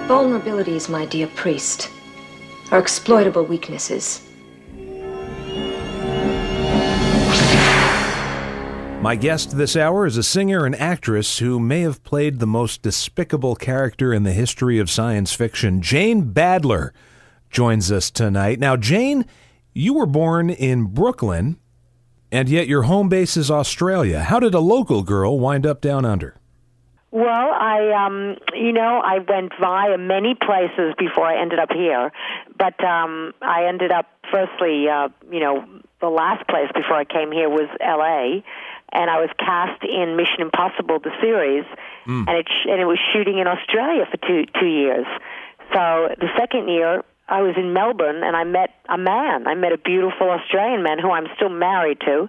Vulnerabilities, my dear priest, are exploitable weaknesses. My guest this hour is a singer and actress who may have played the most despicable character in the history of science fiction. Jane Badler joins us tonight. Now, Jane, you were born in Brooklyn, and yet your home base is Australia. How did a local girl wind up down under? Well, I went via many places before I ended up here, but I ended up, firstly, the last place before I came here was L.A., and I was cast in Mission Impossible, the series, and it was shooting in Australia for two years. So the second year, I was in Melbourne, and I met a man. I met a beautiful Australian man who I'm still married to,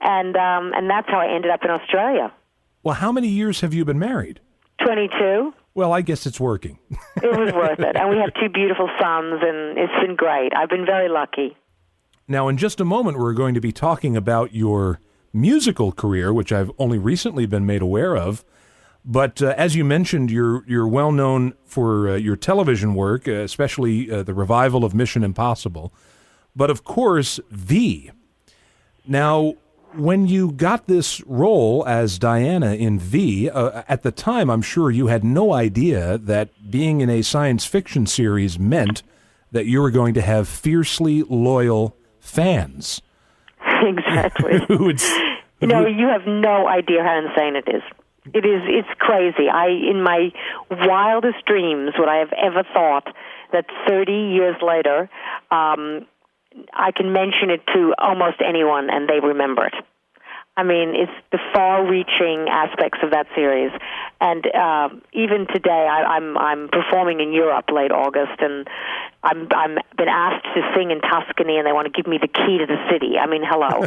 and that's how I ended up in Australia. Well, how many years have you been married? 22. Well, I guess it's working. It was worth it. And we have two beautiful sons, and it's been great. I've been very lucky. Now, in just a moment, we're going to be talking about your musical career, which I've only recently been made aware of. But as you mentioned, you're well known for your television work, especially the revival of Mission Impossible. But, of course, V. Now, when you got this role as Diana in V, at the time, I'm sure you had no idea that being in a science fiction series meant that you were going to have fiercely loyal fans. Exactly. You have no idea how insane it is. It's crazy. In my wildest dreams, would I have ever thought that 30 years later, I can mention it to almost anyone and they remember it. I mean, it's the far-reaching aspects of that series. And even today, I'm performing in Europe late August, and I'm been asked to sing in Tuscany, and they want to give me the key to the city. I mean, hello.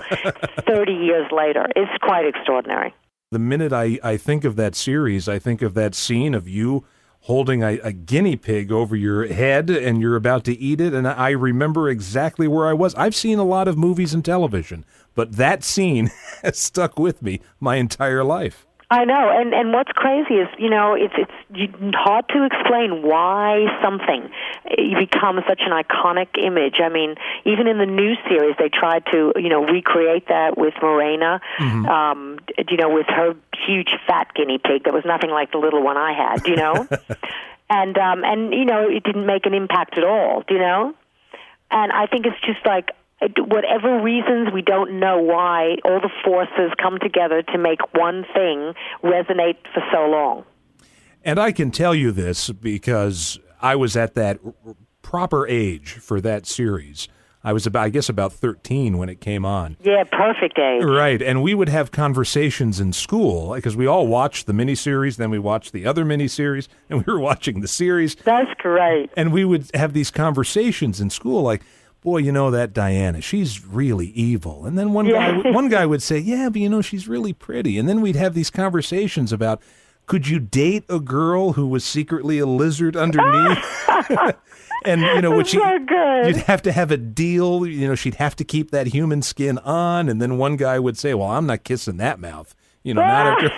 30 years later. It's quite extraordinary. The minute I think of that series, I think of that scene of you holding a guinea pig over your head and you're about to eat it, and I remember exactly where I was. I've seen a lot of movies and television, but that scene has stuck with me my entire life. I know, and what's crazy is, it's hard to explain why something becomes such an iconic image. I mean, even in the new series, they tried to, recreate that with Morena, with her huge fat guinea pig that was nothing like the little one I had, and it didn't make an impact at all, and I think it's just like, whatever reasons, we don't know why, all the forces come together to make one thing resonate for so long. And I can tell you this because I was at that proper age for that series. I was about 13 when it came on. Yeah, perfect age. Right, and we would have conversations in school because we all watched the miniseries, then we watched the other miniseries, and we were watching the series. That's great. And we would have these conversations in school like, boy, that Diana, she's really evil. And then one guy would say, yeah, but she's really pretty. And then we'd have these conversations about, could you date a girl who was secretly a lizard underneath? And, you'd have to have a deal. She'd have to keep that human skin on. And then one guy would say, well, I'm not kissing that mouth. Not after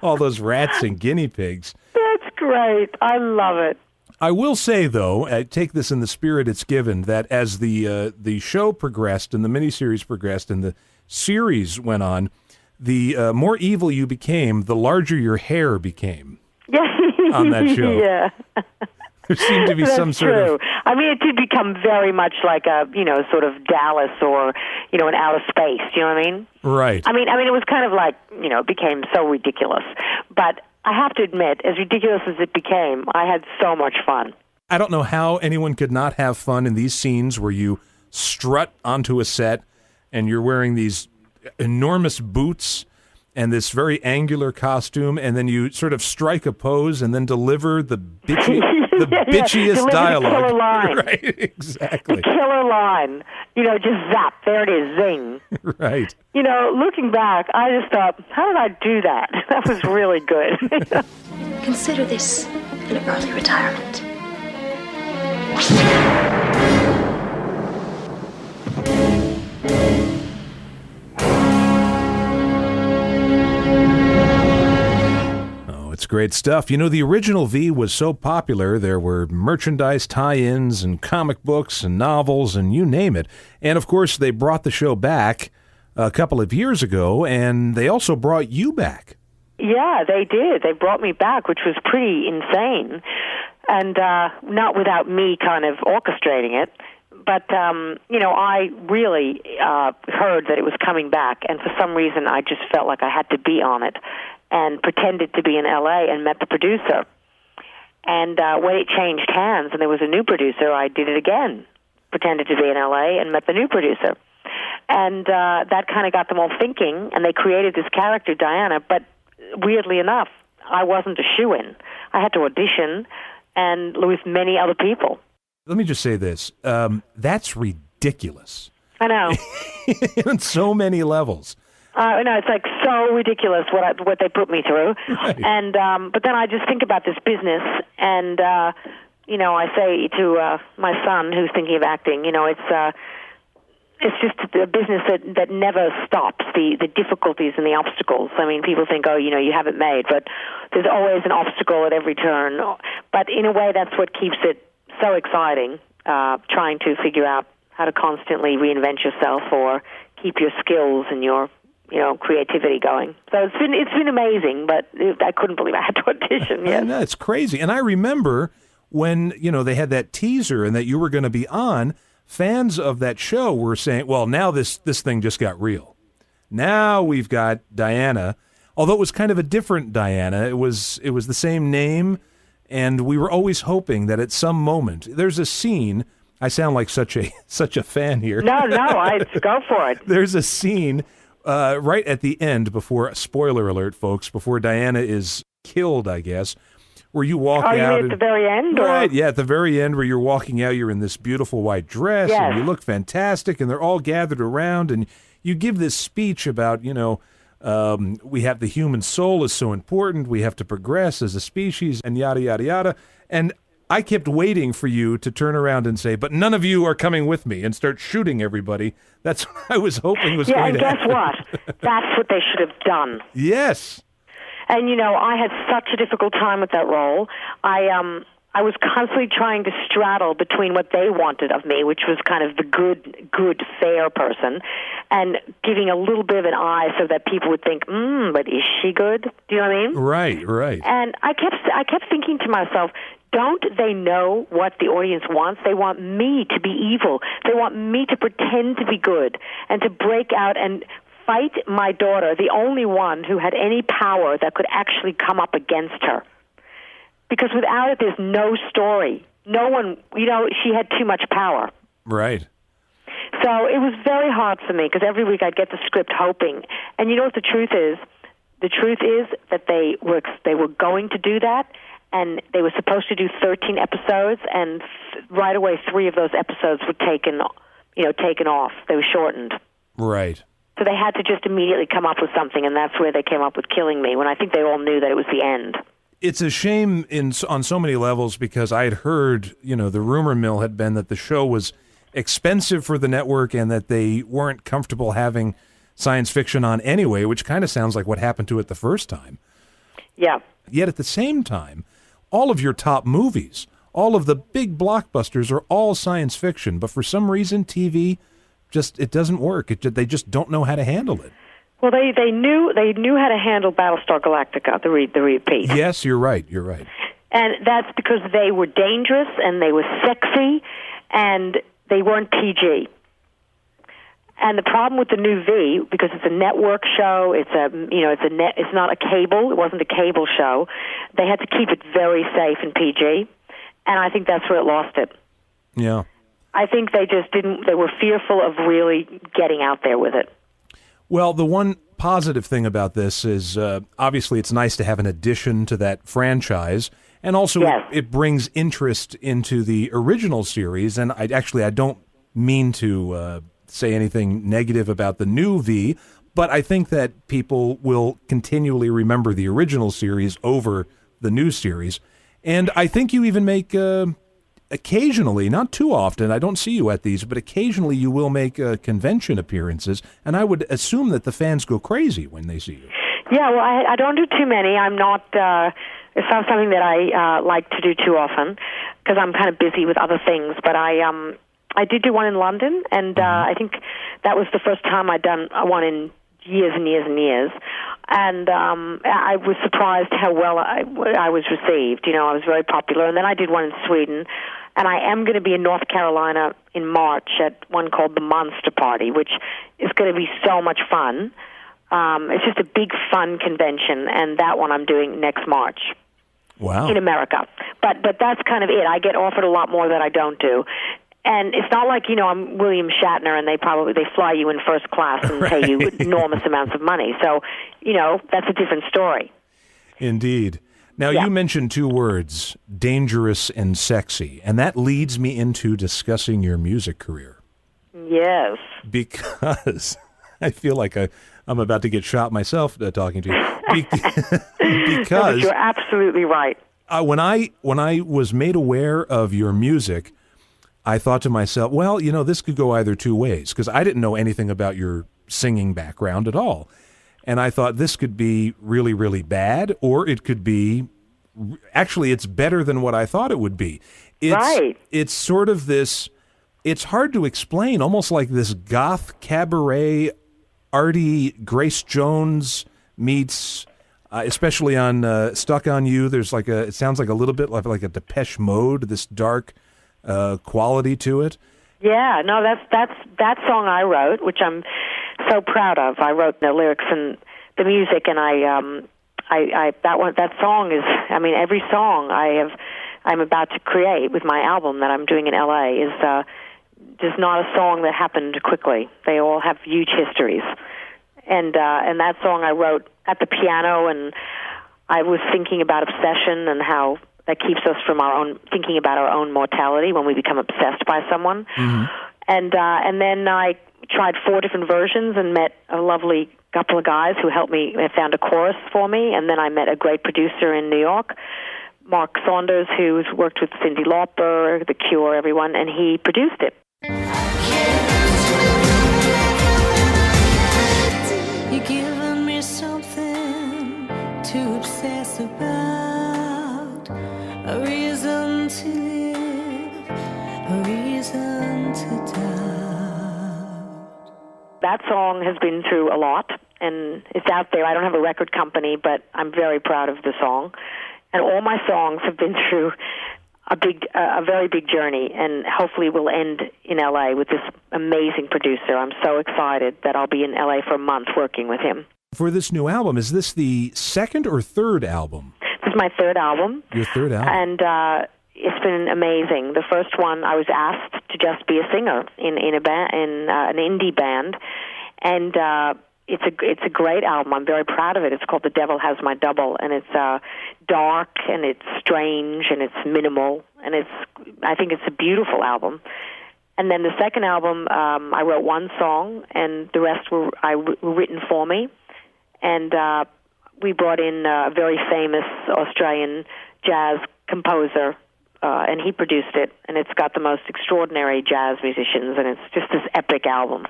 all those rats and guinea pigs. That's great. I love it. I will say, though, I take this in the spirit it's given, that as the show progressed and the miniseries progressed and the series went on, the more evil you became, the larger your hair became on that show. Yeah. There seemed to be some sort of... I mean, it did become very much like a, sort of Dallas or, an outer space. Do you know what I mean? Right. I mean, it was kind of like, it became so ridiculous. But I have to admit, as ridiculous as it became, I had so much fun. I don't know how anyone could not have fun in these scenes where you strut onto a set and you're wearing these enormous boots and this very angular costume, and then you sort of strike a pose and then deliver the bitchiest dialogue. The killer line. Right, exactly. The killer line. Just zap, there it is, zing. Right. Looking back, I just thought, how did I do that? That was really good. Consider this an early retirement. it's great stuff. You know, the original V was so popular, there were merchandise tie-ins and comic books and novels and you name it. And, of course, they brought the show back a couple of years ago, and they also brought you back. Yeah, they did. They brought me back, which was pretty insane, and not without me kind of orchestrating it. But, I really heard that it was coming back, and for some reason I just felt like I had to be on it and pretended to be in L.A. and met the producer. And when it changed hands and there was a new producer, I did it again, pretended to be in L.A. and met the new producer. And that kind of got them all thinking, and they created this character, Diana, but weirdly enough, I wasn't a shoo-in. I had to audition, and with many other people. Let me just say this. That's ridiculous. I know. On so many levels. No, it's like so ridiculous what they put me through. Right. And but then I just think about this business, and I say to my son who's thinking of acting, it's just a business that never stops, the difficulties and the obstacles. I mean, people think, you haven't made, but there's always an obstacle at every turn. But in a way, that's what keeps it so exciting, trying to figure out how to constantly reinvent yourself or keep your skills and your creativity going. So it's been amazing, but I couldn't believe I had to audition. Yes. No, it's crazy. And I remember when, they had that teaser and that you were going to be on, fans of that show were saying, well, now this thing just got real. Now we've got Diana, although it was kind of a different Diana. It was the same name, and we were always hoping that at some moment, there's a scene, I sound like such a fan here. No, I go for it. There's a scene right at the end, spoiler alert, folks, before Diana is killed, I guess, where you walk out. You mean at the very end? Right, yeah, at the very end where you're walking out, you're in this beautiful white dress, yes, and you look fantastic, and they're all gathered around, and you give this speech about, we have the human soul is so important, we have to progress as a species, and yada, yada, yada. And I kept waiting for you to turn around and say, but none of you are coming with me, and start shooting everybody. That's what I was hoping was going to happen. Yeah, and guess what? That's what they should have done. Yes. And, I had such a difficult time with that role. I was constantly trying to straddle between what they wanted of me, which was kind of the good, fair person, and giving a little bit of an eye so that people would think, but is she good? Do you know what I mean? Right. And I kept thinking to myself, don't they know what the audience wants? They want me to be evil. They want me to pretend to be good and to break out and fight my daughter, the only one who had any power that could actually come up against her. Because without it, there's no story. No one, she had too much power. Right. So it was very hard for me because every week I'd get the script hoping. And you know what the truth is? The truth is that they were going to do that, and they were supposed to do 13 episodes, and right away 3 of those episodes were taken off. They were shortened. Right. So they had to just immediately come up with something, and that's where they came up with killing me, when I think they all knew that it was the end. It's a shame on so many levels, because I had heard, the rumor mill had been that the show was expensive for the network and that they weren't comfortable having science fiction on anyway, which kind of sounds like what happened to it the first time. Yeah. Yet at the same time, all of your top movies, all of the big blockbusters are all science fiction, but for some reason TV it doesn't work. They just don't know how to handle it. Well, they knew how to handle Battlestar Galactica, the repeat. Yes, you're right. And that's because they were dangerous and they were sexy and they weren't PG. And the problem with the new V, because it's a network show, it's not a cable. It wasn't a cable show. They had to keep it very safe and PG, and I think that's where it lost it. Yeah. I think they just didn't. They were fearful of really getting out there with it. Well, the one positive thing about this is obviously it's nice to have an addition to that franchise, and also it brings interest into the original series. And I don't mean to say anything negative about the new V, but I think that people will continually remember the original series over the new series. And I think you even make occasionally, not too often, I don't see you at these, but occasionally you will make convention appearances, and I would assume that the fans go crazy when they see you. Yeah, well, I don't do too many. I'm not, it's not something that I like to do too often because I'm kind of busy with other things. But I did do one in London, and I think that was the first time I'd done one in years and years and years. And I was surprised how well I was received. I was very popular. And then I did one in Sweden. And I am going to be in North Carolina in March at one called the Monster Party, which is going to be so much fun. It's just a big, fun convention, and that one I'm doing next March. Wow. In America. But that's kind of it. I get offered a lot more that I don't do. And it's not like, I'm William Shatner and they fly you in first class and pay you enormous amounts of money. So, that's a different story. Indeed. Now, you mentioned two words, dangerous and sexy, and that leads me into discussing your music career. Yes. Because I feel like I'm about to get shot myself talking to you. Because you're absolutely right. When I was made aware of your music, I thought to myself, well, this could go either two ways, because I didn't know anything about your singing background at all. And I thought this could be really, really bad, or it could be, actually, it's better than what I thought it would be. It's sort of this, it's hard to explain, almost like this goth cabaret, arty Grace Jones meets, especially on Stuck on You, there's it sounds like a little bit like a Depeche Mode, this dark quality to it. Yeah, no, that's that song I wrote, which I'm so proud of. I wrote the lyrics and the music, and that song is, every song I'm about to create with my album that I'm doing in LA is just not a song that happened quickly. They all have huge histories, and that song I wrote at the piano, and I was thinking about obsession and how that keeps us from thinking about our own mortality when we become obsessed by someone. Mm-hmm. And then I tried 4 different versions and met a lovely couple of guys who helped me, found a chorus for me, and then I met a great producer in New York, Mark Saunders, who's worked with Cyndi Lauper, The Cure, everyone, and he produced it. You're giving me something to obsess about, a reason to live, a reason to doubt. That song has been through a lot, and it's out there. I don't have a record company, but I'm very proud of the song. And all my songs have been through a very big journey, and hopefully will end in L.A. with this amazing producer. I'm so excited that I'll be in L.A. for a month working with him. For this new album, is this the second or third album? This is my third album. Your third album. And it's been amazing. The first one, I was asked to just be a singer in a band, in an indie band, and it's a great album. I'm very proud of it. It's called The Devil Has My Double, and it's dark and it's strange and it's minimal, and I think it's a beautiful album. And then the second album, I wrote one song, and the rest were written for me, and we brought in a very famous Australian jazz composer, and he produced it, and it's got the most extraordinary jazz musicians, and it's just this epic album.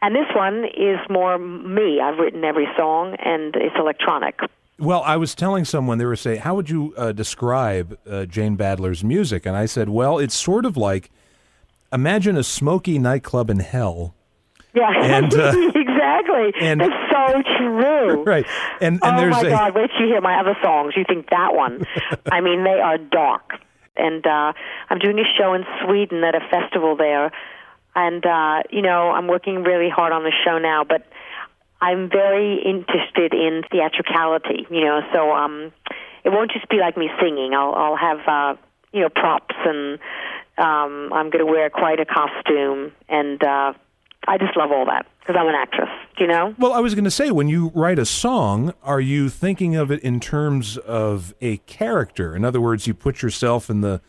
And this one is more me. I've written every song, and it's electronic. Well, I was telling someone, they were saying, how would you describe Jane Badler's music? And I said, well, it's sort of like, imagine a smoky nightclub in hell. Yeah, and, exactly. And, that's so true. Right. And oh, there's my God, wait till you hear my other songs. You think that one. I mean, they are dark. And I'm doing a show in Sweden at a festival there. And, I'm working really hard on the show now, but I'm very interested in theatricality, so it won't just be like me singing. I'll have, props, and I'm going to wear quite a costume, and I just love all that because I'm an actress, Well, I was going to say, when you write a song, are you thinking of it in terms of a character? In other words, you put yourself in the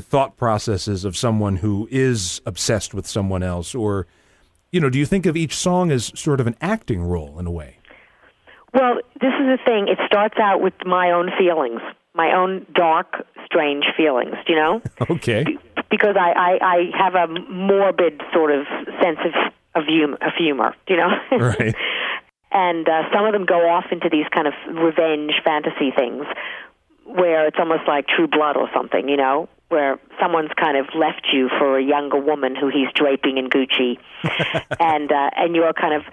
thought processes of someone who is obsessed with someone else, or, do you think of each song as sort of an acting role in a way? Well, this is the thing. It starts out with my own feelings, my own dark, strange feelings, Okay. Because I have a morbid sort of sense of humor, Right. And some of them go off into these kind of revenge fantasy things where it's almost like True Blood or something, you know, where someone's kind of left you for a younger woman who he's draping in Gucci, and you're kind of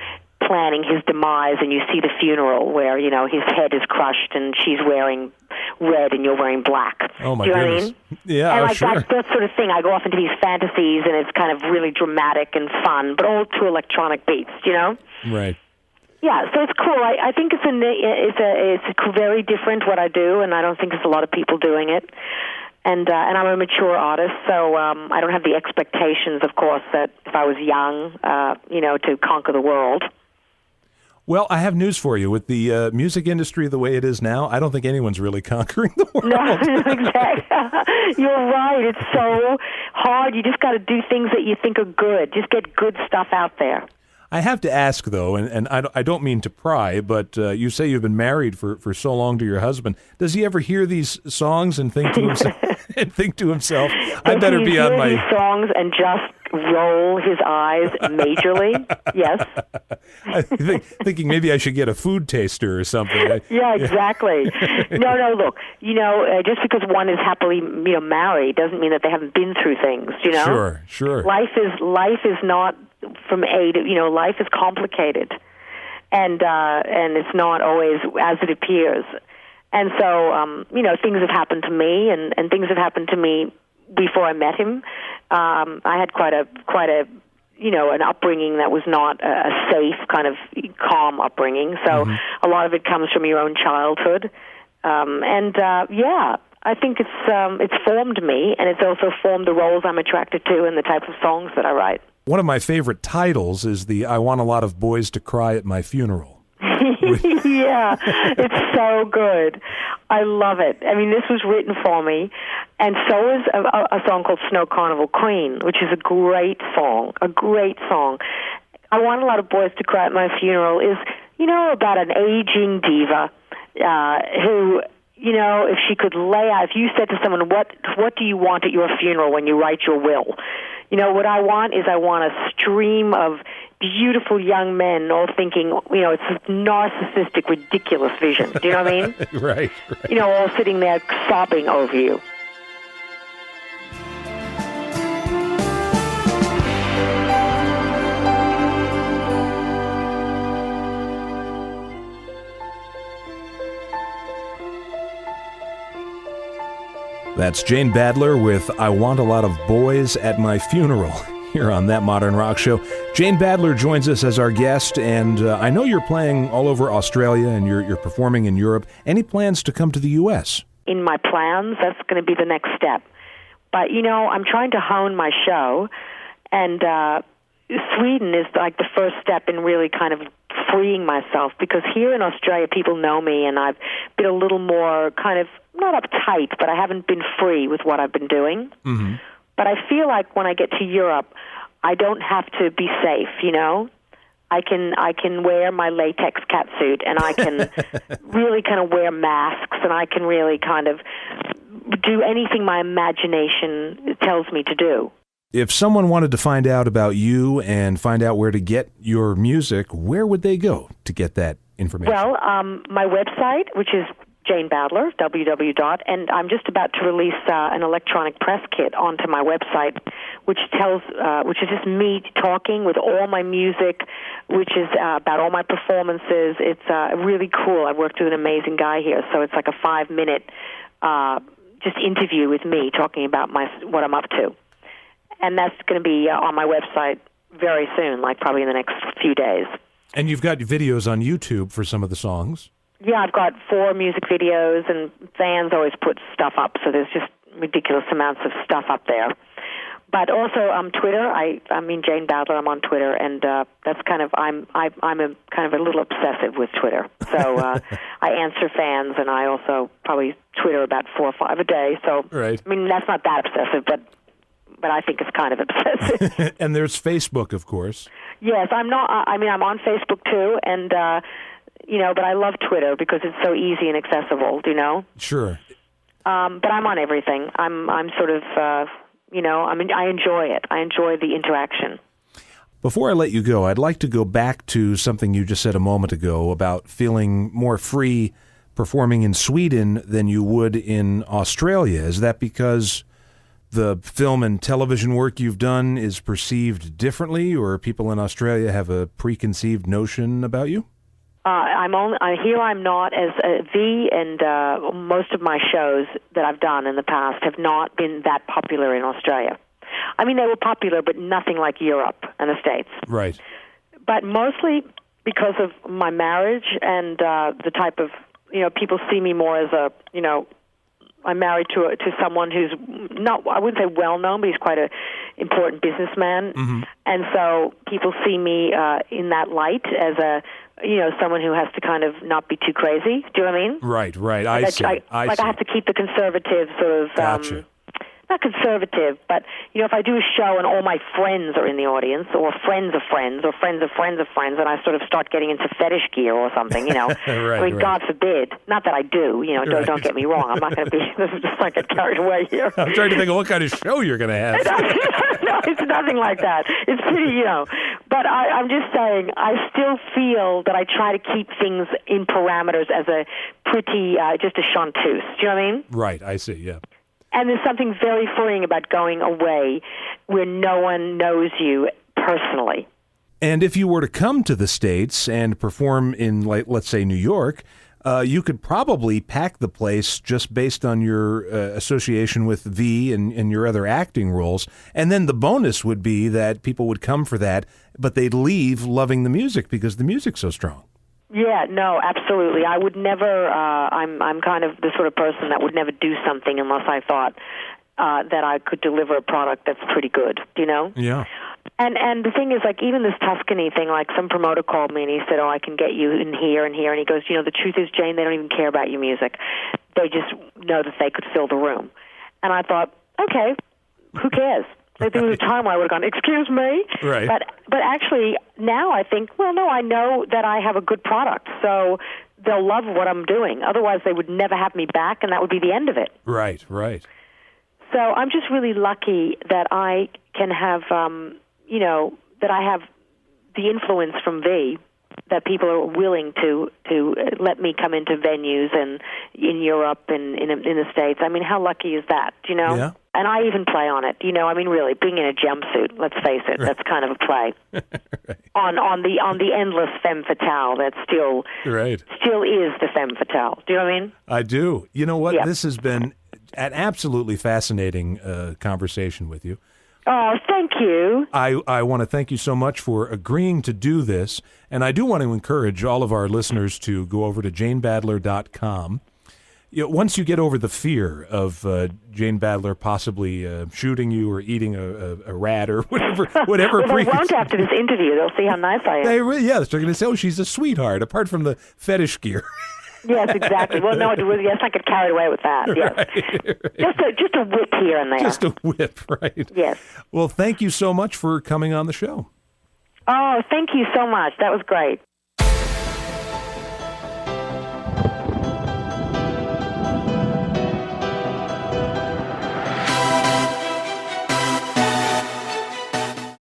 planning his demise, and you see the funeral where, you know, his head is crushed and she's wearing red and you're wearing black. Oh, my Do you know goodness. what I mean? Yeah, and like sure. that sort of thing. I go off into these fantasies, and it's kind of really dramatic and fun, but all to electronic beats, you know? Right. Yeah, so it's cool. I think it's very different what I do, and I don't think there's a lot of people doing it. And I'm a mature artist, so I don't have the expectations, of course, that if I was young, you know, to conquer the world. Well, I have news for you. With the music industry the way it is now, I don't think anyone's really conquering the world. No, exactly. You're right. It's so hard. You just got to do things that you think are good. Just get good stuff out there. I have to ask, though, and I don't mean to pry, but you say you've been married for so long to your husband. Does he ever hear these songs and think to himself, I better be on my... these songs and just roll his eyes majorly? Yes. Thinking maybe I should get a food taster or something. Yeah, exactly. No, look, you know, just because one is happily, you know, married doesn't mean that they haven't been through things, you know? Sure. Life is not from A to, you know, life is complicated. And it's not always as it appears. And so, you know, things have happened to me, and things have happened to me before I met him. I had quite a you know, an upbringing that was not a safe, kind of calm upbringing. So a lot of it comes from your own childhood. Yeah, I think it's formed me, and it's also formed the roles I'm attracted to and the types of songs that I write. One of my favorite titles is the I Want a Lot of Boys to Cry at My Funeral. Yeah, it's so good. I love it. I mean, this was written for me, and so is a song called Snow Carnival Queen, which is a great song, I Want a Lot of Boys to Cry at My Funeral is, you know, about an aging diva who, you know, if she could lay out, if you said to someone, what do you want at your funeral when you write your will? You know, what I want a stream of beautiful young men all thinking, you know, it's a narcissistic, ridiculous vision. Do you know what I mean? Right. You know, all sitting there sobbing over you. That's Jane Badler with I Want a Lot of Boys at My Funeral here on That Modern Rock Show. Jane Badler joins us as our guest, and I know you're playing all over Australia and you're performing in Europe. Any plans to come to the U.S.? In my plans, that's going to be the next step. But, you know, I'm trying to hone my show, and Sweden is like the first step in really kind of freeing myself, because here in Australia people know me, and I've been a little more kind of, not uptight, but I haven't been free with what I've been doing. Mm-hmm. But I feel like when I get to Europe, I don't have to be safe, you know? I can wear my latex catsuit, and I can really kind of wear masks, and I can really kind of do anything my imagination tells me to do. If someone wanted to find out about you and find out where to get your music, where would they go to get that information? Well, my website, which is Jane Badler, and I'm just about to release an electronic press kit onto my website, which is just me talking with all my music, which is about all my performances. It's really cool. I worked with an amazing guy here, so it's like a 5-minute just interview with me talking about what I'm up to. And that's going to be on my website very soon, like probably in the next few days. And you've got videos on YouTube for some of the songs. Yeah, I've got 4 music videos, and fans always put stuff up, so there's just ridiculous amounts of stuff up there. But also Twitter. I mean Jane Badler. I'm on Twitter, and that's kind of I'm a kind of a little obsessive with Twitter. So I answer fans, and I also probably Twitter about 4 or 5 a day. So right. I mean that's not that obsessive, but I think it's kind of obsessive. And there's Facebook, of course. Yes, I'm not. I mean, I'm on Facebook too, and you know, but I love Twitter because it's so easy and accessible. Do you know? Sure. But I'm on everything. I'm sort of, you know, I enjoy it. I enjoy the interaction. Before I let you go, I'd like to go back to something you just said a moment ago about feeling more free performing in Sweden than you would in Australia. Is that because the film and television work you've done is perceived differently, or people in Australia have a preconceived notion about you? I'm not as V, and most of my shows that I've done in the past have not been that popular in Australia. I mean, they were popular, but nothing like Europe and the States. Right. But mostly because of my marriage and the type of, people see me more as a, I'm married to someone who's not, I wouldn't say well-known, but he's quite an important businessman. Mm-hmm. And so people see me in that light as a, someone who has to kind of not be too crazy. Do you know what I mean? Right. I see. I have to keep the conservative sort of... Gotcha. Not conservative, but, if I do a show and all my friends are in the audience, or friends of friends, or friends of friends of friends, and I sort of start getting into fetish gear or something, Right, I mean, God forbid. Not that I do, don't get me wrong. I'm not going to be, just not get carried away here. I'm trying to think of what kind of show you're going to have. No, it's nothing like that. It's pretty, But I'm just saying, I still feel that I try to keep things in parameters as a pretty, just a chanteuse. Do you know what I mean? Right, I see, yeah. And there's something very freeing about going away where no one knows you personally. And if you were to come to the States and perform in, let's say, New York, you could probably pack the place just based on your association with V and your other acting roles. And then the bonus would be that people would come for that, but they'd leave loving the music because the music's so strong. Yeah, no, absolutely. I would never, I'm kind of the sort of person that would never do something unless I thought that I could deliver a product that's pretty good, Yeah. And the thing is, like, even this Tuscany thing, like, some promoter called me and he said, I can get you in here and here. And he goes, the truth is, Jane, they don't even care about your music. They just know that they could fill the room. And I thought, okay, who cares? There was a time where I would have gone, excuse me? Right. But actually, now I think, well, no, I know that I have a good product, so they'll love what I'm doing. Otherwise, they would never have me back, and that would be the end of it. Right. So I'm just really lucky that I can have, that I have the influence from V, that people are willing to let me come into venues and in Europe and in the States. I mean, how lucky is that, Yeah. And I even play on it, I mean, really, being in a jumpsuit, let's face it, that's kind of a play. Right. On the endless femme fatale that still is the femme fatale. Do you know what I mean? I do. You know what? Yeah. This has been an absolutely fascinating conversation with you. Oh, thank you. I want to thank you so much for agreeing to do this, and I do want to encourage all of our listeners to go over to janebadler.com. Once you get over the fear of Jane Badler possibly shooting you or eating a rat or whatever. Well, they won't after this interview. They'll see how nice I am. They're going to say, oh, she's a sweetheart, apart from the fetish gear. Yes, exactly. Well, no, yes, I get carried away with that. Yes, right. Just a whip here and there. Just a whip, right? Yes. Well, thank you so much for coming on the show. Oh, thank you so much. That was great.